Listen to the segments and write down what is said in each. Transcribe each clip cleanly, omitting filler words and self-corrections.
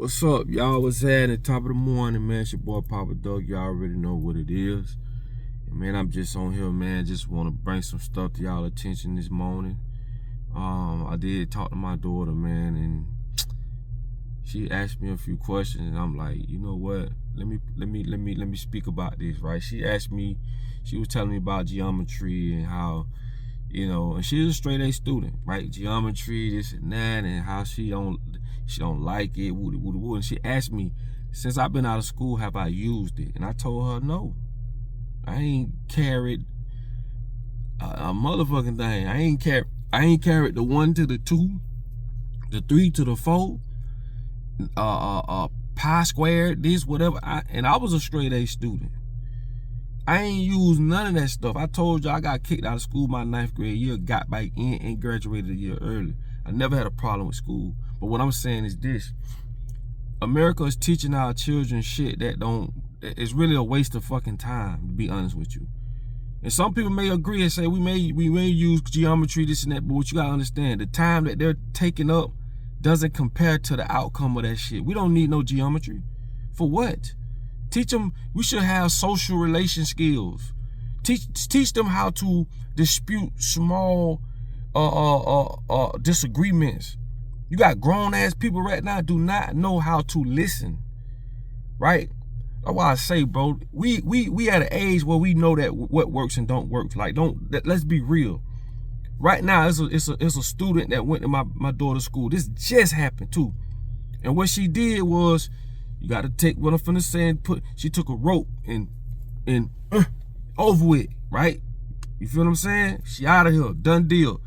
What's up, y'all? What's happening? Top of the morning, man. It's your boy Papa Doug. Y'all already know what it is. And man, I'm just on here, man. Just want to bring some stuff to y'all attention this morning. I did talk to my daughter, man, and she asked me a few questions, and I'm like, you know what? Let me speak about this, right? She asked me, she was telling me about geometry and how, you know, and she's a straight A student, right? Geometry, this and that, and how she don't like it, and she asked me, since I've been out of school, have I used it? And I told her no. I ain't carried a motherfucking thing. I ain't carried the 1 to the 2, the 3 to the 4, pi squared, this, whatever. And I was a straight A student. I ain't used none of that stuff. I told you I got kicked out of school my 9th grade year, got back in and graduated a year early. I never had a problem with school. But what I'm saying is this: America is teaching our children shit that it's really a waste of fucking time, to be honest with you. And some people may agree and say we may use geometry, this and that, but what you gotta understand, the time that they're taking up doesn't compare to the outcome of that shit. We don't need no geometry. For what? Teach them, we should have social relation skills. Teach them how to dispute small disagreements. You got grown ass people right now do not know how to listen, right? That's why I say, bro, we at an age where we know that what works and don't work. Like, let's be real. Right now, it's a student that went to my daughter's school. This just happened too, and what she did was, you got to take what I'm finna say and she took a rope and over with, right? You feel what I'm saying? She out of here, done deal.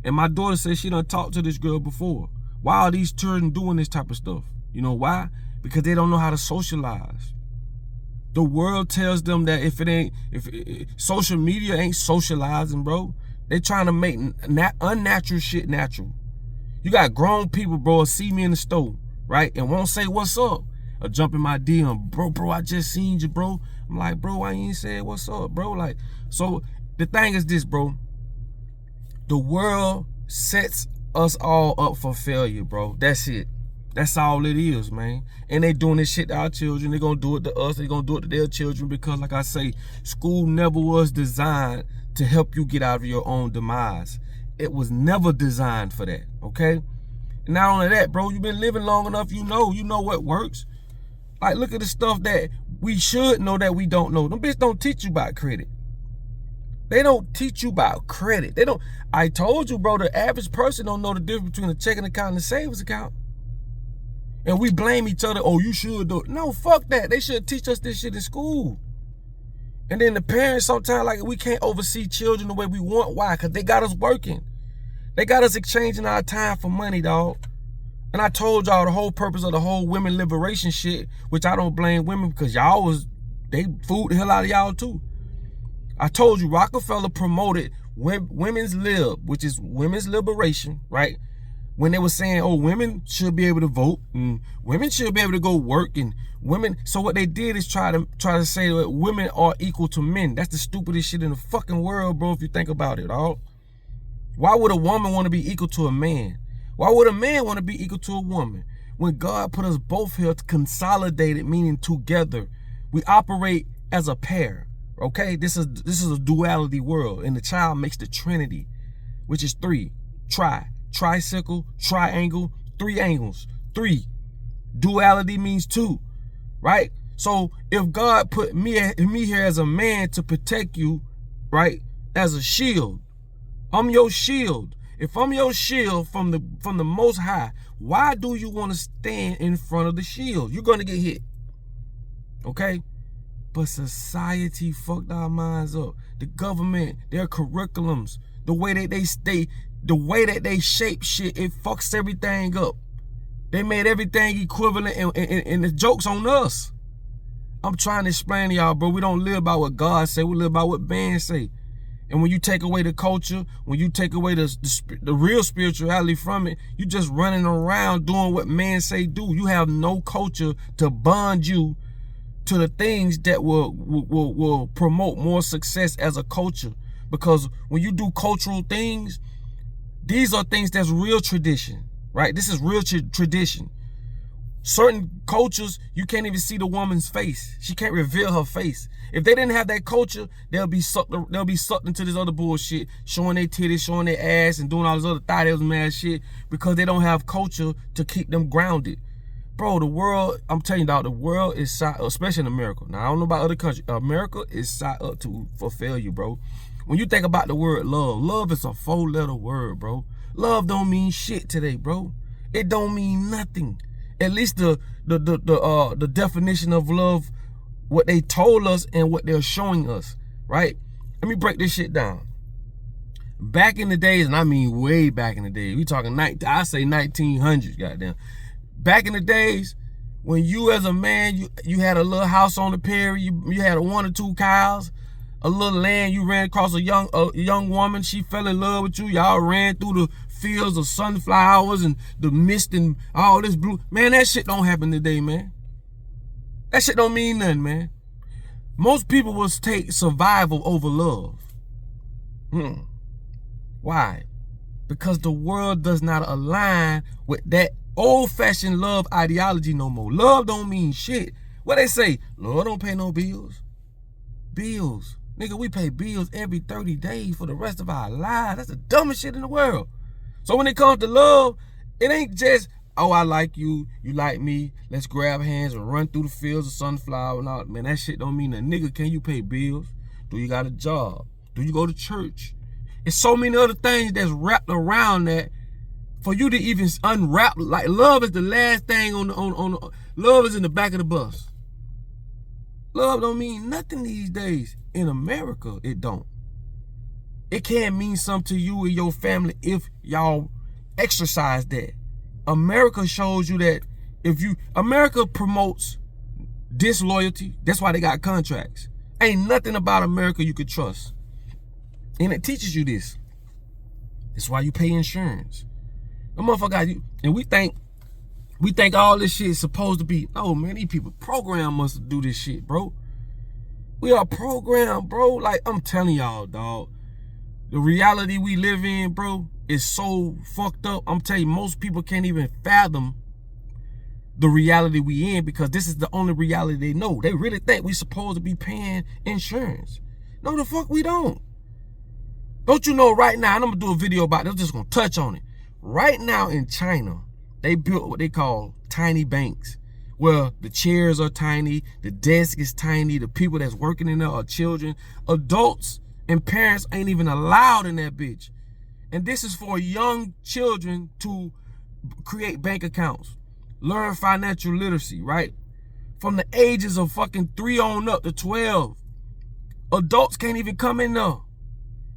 And my daughter said she done talked to this girl before. Why are these children doing this type of stuff? You know why? Because they don't know how to socialize. The world tells them that if social media ain't socializing, bro, they trying to make unnatural shit natural. You got grown people, bro, see me in the store, right, and won't say what's up, or jump in my DM, bro, I just seen you, bro. I'm like, bro, why you ain't said what's up, bro? Like, so the thing is this, bro. The world sets us all up for failure, bro. That's it. That's all it is, man. And they doing this shit to our children. They gonna do it to us. They gonna do it to their children, because, like I say, school never was designed to help you get out of your own demise. It was never designed for that, okay? And not only that, bro, you've been living long enough, you know what works. Like, look at the stuff that we should know that we don't know. Them bitches don't teach you about credit. They don't teach you about credit. They don't. I told you, bro, the average person don't know the difference between a checking account and a savings account. And we blame each other. Oh, you should do it. No, fuck that. They should teach us this shit in school. And then the parents, sometimes, like, we can't oversee children the way we want. Why? Because they got us working. They got us exchanging our time for money, dog. And I told y'all the whole purpose of the whole women liberation shit, which I don't blame women, because they fooled the hell out of y'all too. I told you Rockefeller promoted women's lib, which is women's liberation, right? When they were saying, oh, women should be able to vote and women should be able to go work, and women. So what they did is try to say that women are equal to men. That's the stupidest shit in the fucking world, bro, if you think about it, dog. Why would a woman want to be equal to a man? Why would a man want to be equal to a woman? When God put us both here consolidated, meaning together, we operate as a pair. Okay, this is a duality world, and the child makes the trinity, which is 3. Tricycle, triangle, 3 angles. 3. Duality means 2, right? So if God put me here as a man to protect you, right, as a shield, I'm your shield. If I'm your shield from the Most High, why do you want to stand in front of the shield? You're gonna get hit, okay? But society fucked our minds up. The government, their curriculums, the way that they shape shit, it fucks everything up. They made everything equivalent, and the joke's on us. I'm trying to explain to y'all, bro, we don't live by what God say, we live by what man say. And when you take away the culture, when you take away the real spirituality from it, you just running around doing what man say do. You have no culture to bond you to the things that will promote more success as a culture. Because when you do cultural things, these are things that's real tradition, right? This is real tradition. Certain cultures, you can't even see the woman's face. She can't reveal her face. If they didn't have that culture, they'll be sucked into this other bullshit, showing their titties, showing their ass, and doing all this other thigh-dazzling mad shit because they don't have culture to keep them grounded. Bro, the world, I'm telling you, dog, the world is set, especially in America. Now, I don't know about other countries. America is set up for failure, bro. When you think about the word love, love is a 4-letter word, bro. Love don't mean shit today, bro. It don't mean nothing. At least the definition of love, what they told us and what they're showing us, right? Let me break this shit down. Back in the days, and I mean way back in the days, we talking I say 1900s, goddamn. Back in the days, when you as a man, you had a little house on the prairie, you had 1 or 2 cows, a little land, you ran across a young woman, she fell in love with you, y'all ran through the fields of sunflowers and the mist and all this blue. Man, that shit don't happen today, man. That shit don't mean nothing, man. Most people will take survival over love. Why? Because the world does not align with that old-fashioned love ideology no more. Love don't mean shit. What they say? Lord don't pay no bills. Bills. Nigga, we pay bills every 30 days for the rest of our lives. That's the dumbest shit in the world. So when it comes to love, it ain't just, oh, I like you, you like me, let's grab hands and run through the fields of sunflower and all. Man, that shit don't mean nothing. Nigga, can you pay bills? Do you got a job? Do you go to church? It's so many other things that's wrapped around that for you to even unwrap. Like, love is the last thing on love is in the back of the bus. Love don't mean nothing these days. In America, it don't. It can't mean something to you and your family if y'all exercise that. America shows you that America promotes disloyalty. That's why they got contracts. Ain't nothing about America you could trust. And it teaches you this. That's why you pay insurance. The motherfucker got you, and we think all this shit is supposed to be, oh man, these people programmed us to do this shit, bro. We are programmed, bro. Like, I'm telling y'all, dog. The reality we live in, bro, is so fucked up. I'm telling you, most people can't even fathom the reality we in because this is the only reality they know. They really think we supposed to be paying insurance. No, the fuck we don't. Don't you know right now, and I'm going to do a video about it, I'm just going to touch on it. Right now in China, they built what they call tiny banks, where the chairs are tiny, the desk is tiny, the people that's working in there are children. Adults and parents ain't even allowed in that bitch. And this is for young children to create bank accounts, learn financial literacy, right? From the ages of fucking 3 on up to 12. Adults can't even come in there.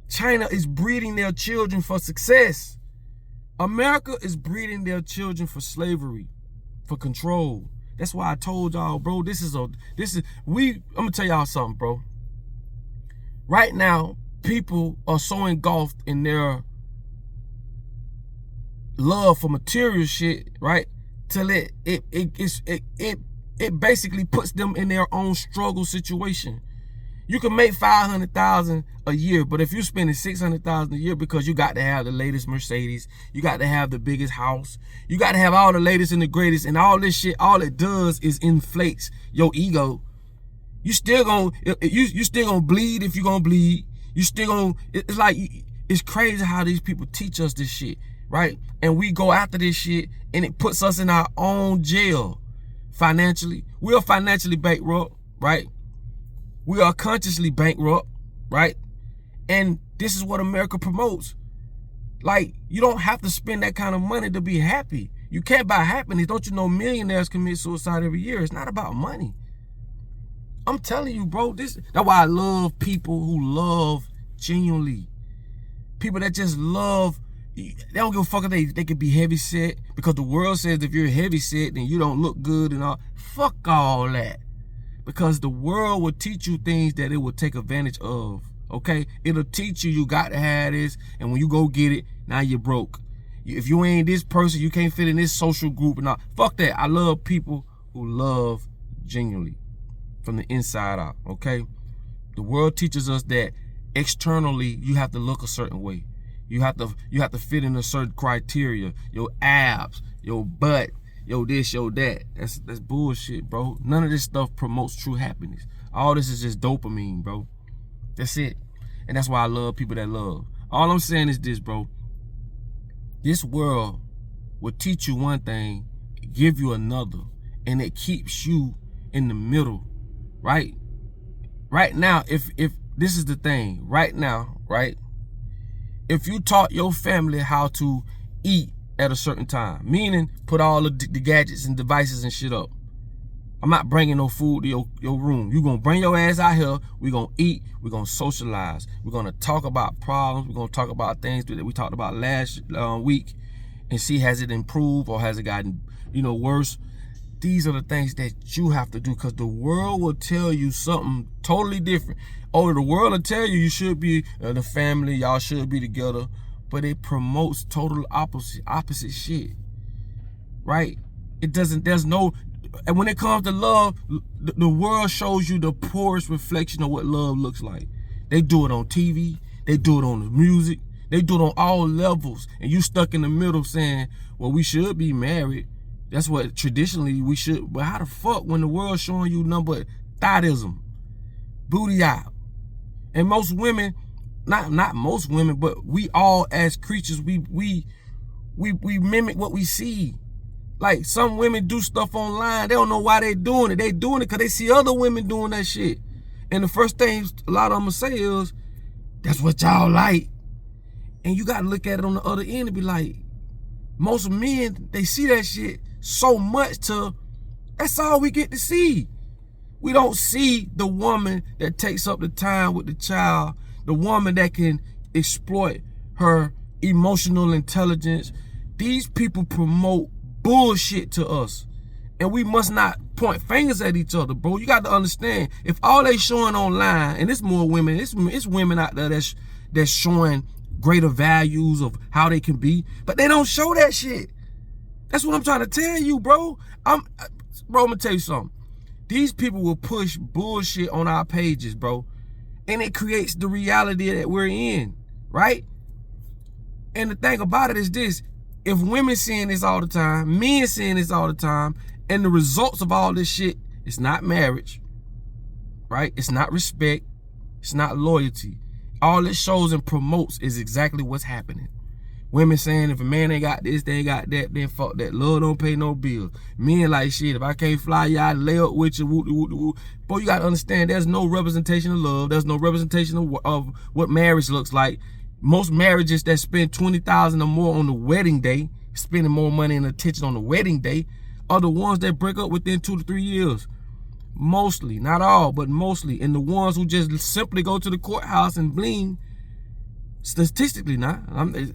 China is breeding their children for success. America is breeding their children for slavery, for control. That's why I told y'all, bro, I'm gonna tell y'all something, bro. Right now, people are so engulfed in their love for material shit, right? Till it basically puts them in their own struggle situation. You can make $500,000 a year, but if you're spending $600,000 a year because you got to have the latest Mercedes, you got to have the biggest house, you got to have all the latest and the greatest, and all this shit, all it does is inflates your ego. You still gonna bleed if you gonna bleed. You still gonna, it's like, it's crazy how these people teach us this shit, right? And we go after this shit and it puts us in our own jail financially. We are financially bankrupt, right? We are consciously bankrupt, right? And this is what America promotes. Like, you don't have to spend that kind of money to be happy. You can't buy happiness. Don't you know millionaires commit suicide every year? It's not about money. I'm telling you, bro, that's why I love people who love genuinely. People that just love, they don't give a fuck if they could be heavy set, because the world says if you're heavy set, then you don't look good and all. Fuck all that. Because the world will teach you things that it will take advantage of, okay? It'll teach you got to have this, and when you go get it, now you're broke. If you ain't this person, you can't fit in this social group and all. Fuck that. I love people who love genuinely from the inside out, okay? The world teaches us that externally you have to look a certain way. You have to fit in a certain criteria. Your abs, your butt, yo this, yo that. That's bullshit, bro. None of this stuff promotes true happiness. All this is just dopamine, bro. That's it. And that's why I love people that love. All I'm saying is this, bro. This world will teach you one thing, give you another, and it keeps you in the middle, right? Right now, if this is the thing, right now, right? If you taught your family how to eat at a certain time, meaning put all the gadgets and devices and shit up. I'm not bringing no food to your room. You gonna bring your ass out here. We gonna eat. We gonna socialize. We're gonna talk about problems. We're gonna talk about things that we talked about last week, and see has it improved or has it gotten, worse. These are the things that you have to do, because the world will tell you something totally different. Oh, the world will tell you should be the family. Y'all should be together, but it promotes total opposite shit, right? It doesn't. There's no. And when it comes to love, the world shows you the poorest reflection of what love looks like. They do it on TV. They do it on the music. They do it on all levels. And you stuck in the middle saying, well, we should be married. That's what traditionally we should. But how the fuck when the world's showing you nothing but thightism, booty out? And most women, not most women, but we all as creatures, we mimic what we see. Like, some women do stuff online. They don't know why they doing it. They doing it because they see other women doing that shit. And the first thing a lot of them will say is, that's what y'all like. And you got to look at it on the other end and be like, most men, they see that shit so much that's all we get to see. We don't see the woman that takes up the time with the child, the woman that can exploit her emotional intelligence. These people promote bullshit to us, and we must not point fingers at each other, bro. You got to understand, if all they showing online, and it's more women, it's women out there that's showing greater values of how they can be, but they don't show that shit. That's what I'm trying to tell you, bro. I'm gonna tell you something. These people will push bullshit on our pages, bro, and it creates the reality that we're in, right? And the thing about it is this: if women seeing this all the time, men seeing this all the time, and the results of all this shit, it's not marriage, right? It's not respect. It's not loyalty. All it shows and promotes is exactly what's happening. Women saying if a man ain't got this, they ain't got that, then fuck that. Love don't pay no bills. Men like, shit, if I can't fly you, I lay up with you, woo. Boy, you gotta understand, there's no representation of love. There's no representation of what marriage looks like. Most marriages that spend $20,000 or more on the wedding day, spending more money and attention on the wedding day, are the ones that break up within 2 to 3 years. Mostly, not all, but mostly. And the ones who just simply go to the courthouse and bling, statistically now,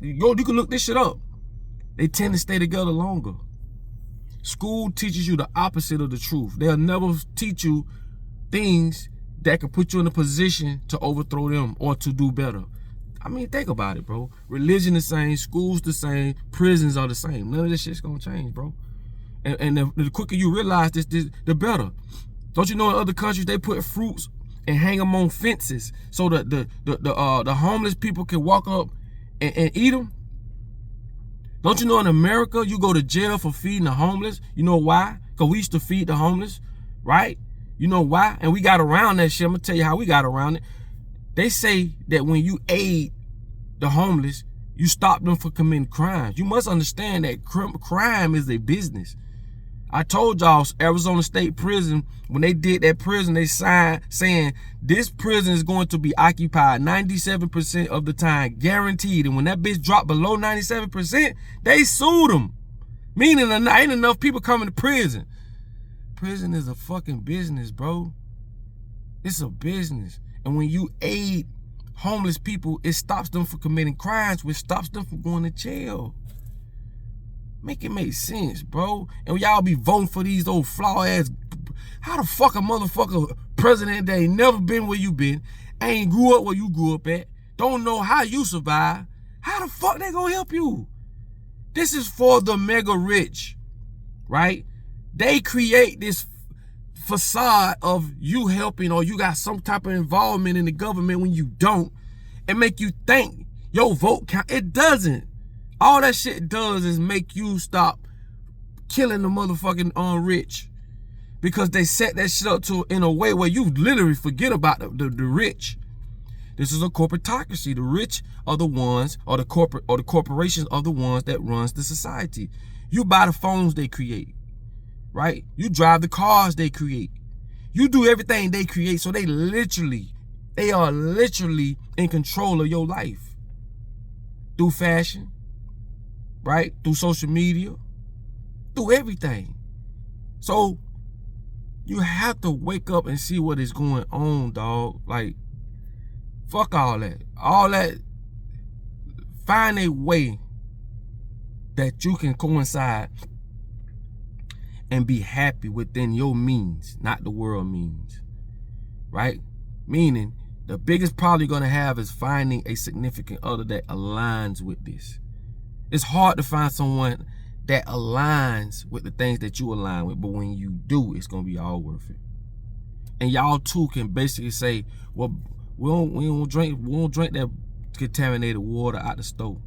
you can look this shit up, they tend to stay together longer. School teaches you the opposite of the truth. They'll never teach you things that can put you in a position to overthrow them or to do better. I mean, think about it, bro. Religion the same, schools the same, prisons are the same. None of this shit's gonna change, bro. And the quicker you realize this, the better. Don't you know in other countries they put fruits and hang them on fences so that the homeless people can walk up and eat them? Don't you know in America you go to jail for feeding the homeless? You know why? Because we used to feed the homeless, right? You know why? And we got around that shit. I'm gonna tell you how we got around it. They say that when you aid the homeless, you stop them from committing crimes. You must understand that crime is a business. I told y'all, Arizona State Prison, when they did that prison, they signed saying this prison is going to be occupied 97% of the time, guaranteed. And when that bitch dropped below 97%, they sued them. Meaning there ain't enough people coming to prison. Prison is a fucking business, bro. It's a business. And when you aid homeless people, it stops them from committing crimes, which stops them from going to jail. Make it make sense, bro. And y'all be voting for these old flaw ass. How the fuck a motherfucker president that ain't never been where you been, ain't grew up where you grew up at, don't know how you survive? How the fuck they gonna help you? This is for the mega rich, right? They create this facade of you helping or you got some type of involvement in the government when you don't, and make you think your vote count. It doesn't. All that shit does is make you stop killing the motherfucking rich. Because they set that shit up to in a way where you literally forget about the rich. This is a corporatocracy. The rich are the ones, or the corporations are the ones that runs the society. You buy the phones they create, right? You drive the cars they create. You do everything they create. So they are literally in control of your life. Through fashion, right? Through social media, through everything. So you have to wake up and see what is going on, dog. Like, fuck all that. All that. Find a way that you can coincide and be happy within your means, not the world means, right? Meaning, the biggest problem you're gonna have is finding a significant other that aligns with this. It's hard to find someone that aligns with the things that you align with, but when you do, it's gonna be all worth it. And y'all too can basically say, well, we don't drink that contaminated water out the stove.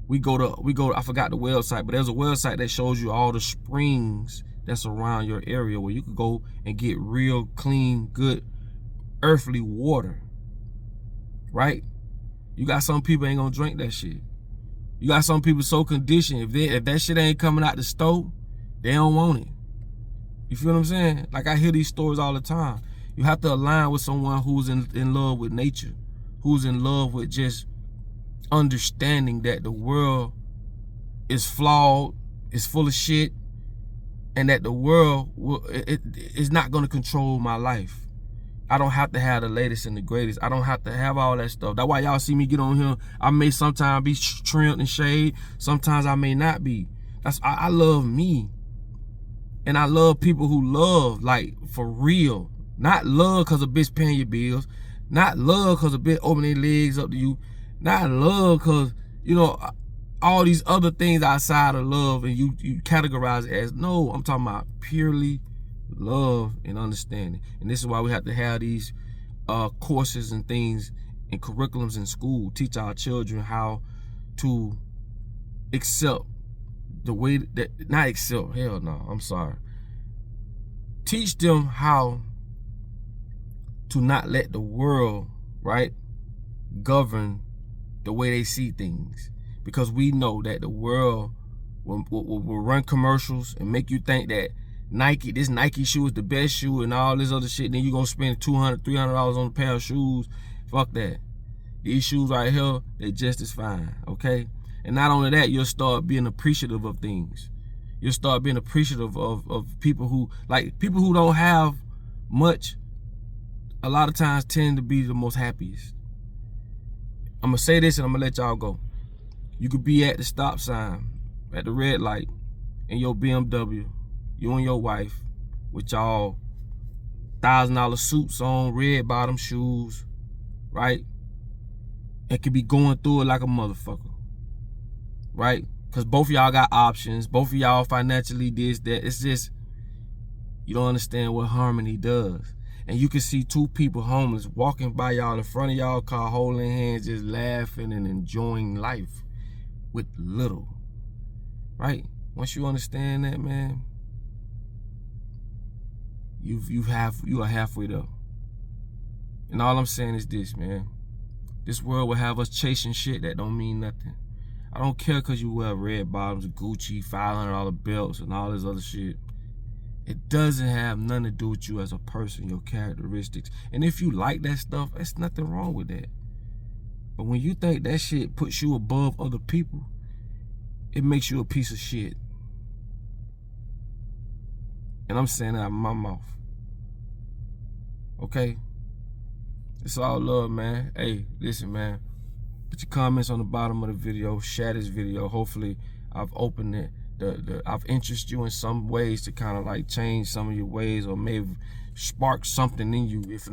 We go to I forgot the website, but there's a website that shows you all the springs that's around your area where you could go and get real clean, good earthly water. Right? You got some people ain't gonna drink that shit. You got some people so conditioned, if that shit ain't coming out the stove, they don't want it. You feel what I'm saying? Like, I hear these stories all the time. You have to align with someone who's in love with nature, who's in love with just understanding that the world is flawed, is full of shit, and that the world is not going to control my life. I don't have to have the latest and the greatest. I don't have to have all that stuff. That's why y'all see me get on here. I may sometimes be trimmed and shade. Sometimes I may not be. I love me. And I love people who love, like, for real. Not love because a bitch paying your bills. Not love because a bitch opening their legs up to you. Not love because, you know, all these other things outside of love and you categorize it as. No, I'm talking about purely love and understanding. And this is why we have to have these courses and things and curriculums in school. Teach our children how to accept the way that, not accept, hell no, I'm sorry. Teach them how to not let the world, right, govern the way they see things. Because we know that the world will run commercials and make you think that this Nike shoe is the best shoe and all this other shit. Then you gonna spend $200, $300 on a pair of shoes. Fuck that. These shoes right here, they're just as fine, okay? And not only that, you'll start being appreciative of things. You'll start being appreciative of people who don't have much, a lot of times tend to be the most happiest. I'm gonna say this and I'm gonna let y'all go. You could be at the stop sign, at the red light, in your BMW, you and your wife, with y'all $1,000 suits on, red bottom shoes, right? It could be going through it like a motherfucker, right? Because both of y'all got options, both of y'all financially this, that. It's just, you don't understand what harmony does. And you can see two people homeless walking by y'all in front of y'all car, holding hands, just laughing and enjoying life with little, right? Once you understand that, man, you are halfway there. And all I'm saying is this, man. This world will have us chasing shit that don't mean nothing. I don't care because you wear red bottoms, Gucci, $500 belts, and all this other shit. It doesn't have nothing to do with you as a person, your characteristics. And if you like that stuff, there's nothing wrong with that. But when you think that shit puts you above other people, it makes you a piece of shit. And I'm saying that out of my mouth. Okay? It's all love, man. Hey, listen, man. Put your comments on the bottom of the video. Share this video. Hopefully, I've opened it. I've interested you in some ways to kind of like change some of your ways, or maybe spark something in you. If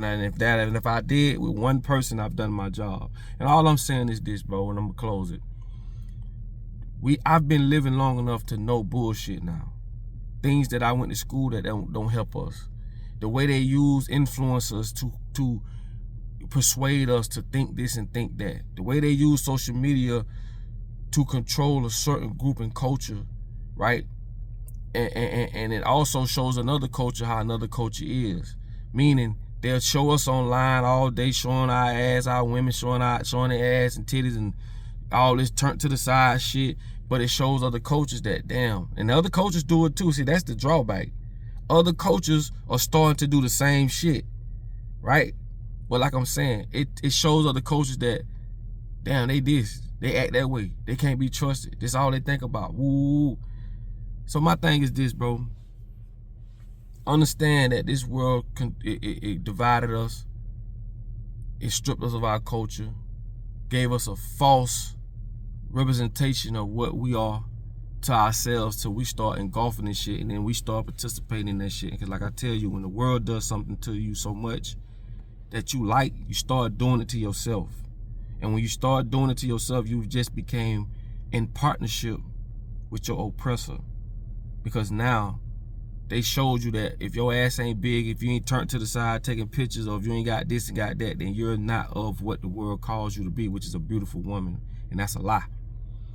I did with one person, I've done my job. And all I'm saying is this, bro, and I'm gonna close it. I've been living long enough to know bullshit now. Things that I went to school that don't help us. The way they use influencers to persuade us to think this and think that. The way they use social media to control a certain group and culture, right? And it also shows another culture how another culture is. Meaning they'll show us online all day showing our ass, our women showing their ass and titties and all this turned to the side shit. But it shows other cultures that, damn, and the other cultures do it too. See, that's the drawback. Other cultures are starting to do the same shit, right? But like I'm saying, it shows other cultures that, damn, they act that way. They can't be trusted. That's all they think about. Woo. So my thing is this, bro. Understand that this world, it divided us. It stripped us of our culture. Gave us a false representation of what we are to ourselves till we start engulfing this shit and then we start participating in that shit. Because like I tell you, when the world does something to you so much that you like, you start doing it to yourself. And when you start doing it to yourself, you just became in partnership with your oppressor. Because now they showed you that if your ass ain't big, if you ain't turned to the side taking pictures, or if you ain't got this and got that, then you're not of what the world calls you to be, which is a beautiful woman. And that's a lie.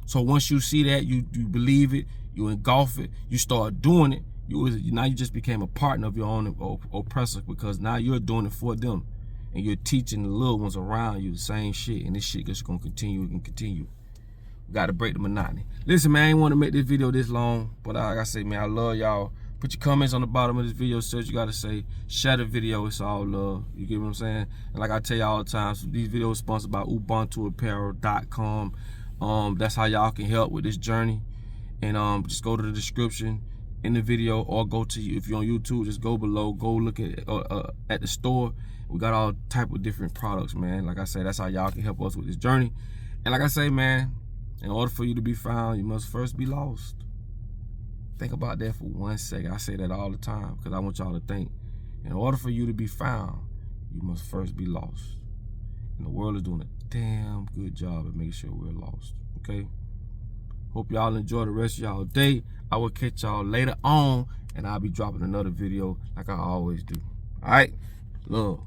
So once you see that, you believe it, you engulf it, you start doing it, now you just became a partner of your own oppressor, because now you're doing it for them. And you're teaching the little ones around you the same shit. And this shit just gonna continue and continue. We gotta break the monotony. Listen, man, I ain't want to make this video this long, but like I say, man, I love y'all. Put your comments on the bottom of this video, so you gotta say. Share the video, it's all love. You get what I'm saying? And like I tell y'all all the time, so these videos are sponsored by UbuntuApparel.com. That's how y'all can help with this journey. And just go to the description in the video, or go to, if you're on YouTube, just go below, go look at the store. We got all type of different products, man. Like I say, that's how y'all can help us with this journey. And like I say, man, in order for you to be found, you must first be lost. Think about that for 1 second. I say that all the time because I want y'all to think. In order for you to be found, you must first be lost. And the world is doing a damn good job at making sure we're lost, okay? Hope y'all enjoy the rest of y'all day. I will catch y'all later on, and I'll be dropping another video like I always do. All right? Love.